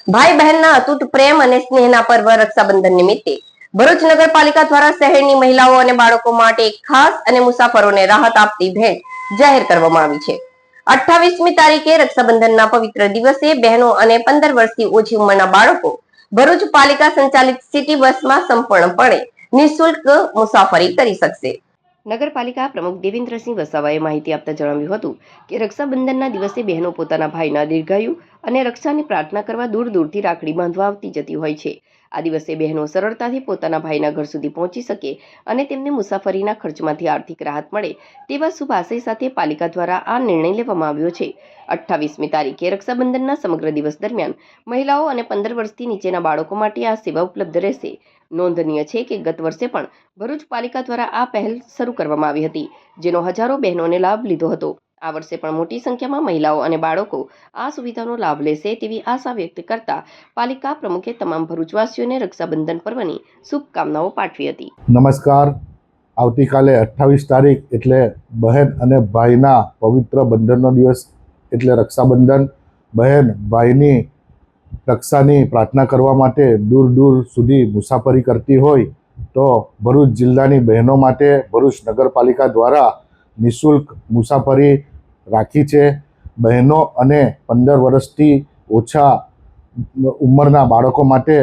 ભાઈ બહેનના અતૂટ પ્રેમ અને સ્નેહના પર્વ રક્ષાબંધન નિમિત્તે ભરૂચ નગરપાલિકા દ્વારા શહેરની મહિલાઓ અને બાળકો માટે એક ખાસ અને મુસાફરોને રાહત આપતી ભેટ જાહેર કરવામાં આવી છે। 28મી તારીખે રક્ષાબંધનના પવિત્ર દિવસે બહેનો અને 15 વર્ષથી ઓછી ઉંમરના બાળકો ભરૂચ પાલિકા સંચાલિત સિટી બસમાં સંપૂર્ણપણે નિઃશુલ્ક મુસાફરી કરી શકશે। નગરપાલિકા પ્રમુખ દેવેન્દ્રસિંહ વસાવાએ માહિતી આપતા જણાવ્યું હતું કે રક્ષાબંધનના દિવસે બહેનો પોતાના ભાઈના દીર્ઘાયુ અને રક્ષાની પ્રાર્થના કરવા દૂર દૂરથી રાખડી બાંધવા આવતી જતી હોય છે। આ દિવસે બહેનો સરળતાથી પોતાના ભાઈના ઘર સુધી પહોંચી શકે અને તેમને મુસાફરીના ખર્ચમાંથી આર્થિક રાહત મળે તેવા શુભ આશય સાથે પાલિકા દ્વારા આ નિર્ણય લેવામાં આવ્યો છે। 28મી તારીખે રક્ષાબંધનના સમગ્ર દિવસ દરમિયાન મહિલાઓ અને 15 વર્ષથી નીચેના બાળકો માટે આ સેવા ઉપલબ્ધ રહેશે। નોંધનીય છે કે ગત વર્ષે પણ ભરૂચ પાલિકા દ્વારા આ પહેલ શરૂ કરવામાં આવી હતી, જેનો હજારો બહેનોને લાભ લીધો હતો। આ વર્ષે પણ મોટી સંખ્યામાં મહિલાઓ અને બાળકો આ સુવિધાનો લાભ લેશે તેવી આશા વ્યક્ત કરતા પાલિકા પ્રમુખે તમામ ભરૂચવાસીઓને રક્ષાબંધન પર્વની શુભકામનાઓ પાઠવી હતી। નમસ્કાર। આવતીકાલે 28 તારીખ એટલે બહેન અને ભાઈના પવિત્ર બંધનનો દિવસ એટલે રક્ષાબંધન। બહેન ભાઈની રક્ષાની પ્રાર્થના કરવા માટે દૂર દૂર સુધી મુસાફરી કરતી હોય તો ભરૂચ જિલ્લાની બહેનો માટે ભરૂચ નગરપાલિકા દ્વારા નિઃશુલ્ક મુસાફરી રાખી છે। બહેનો અને 15 વર્ષથી ઓછા ઉંમરના બાળકો માટે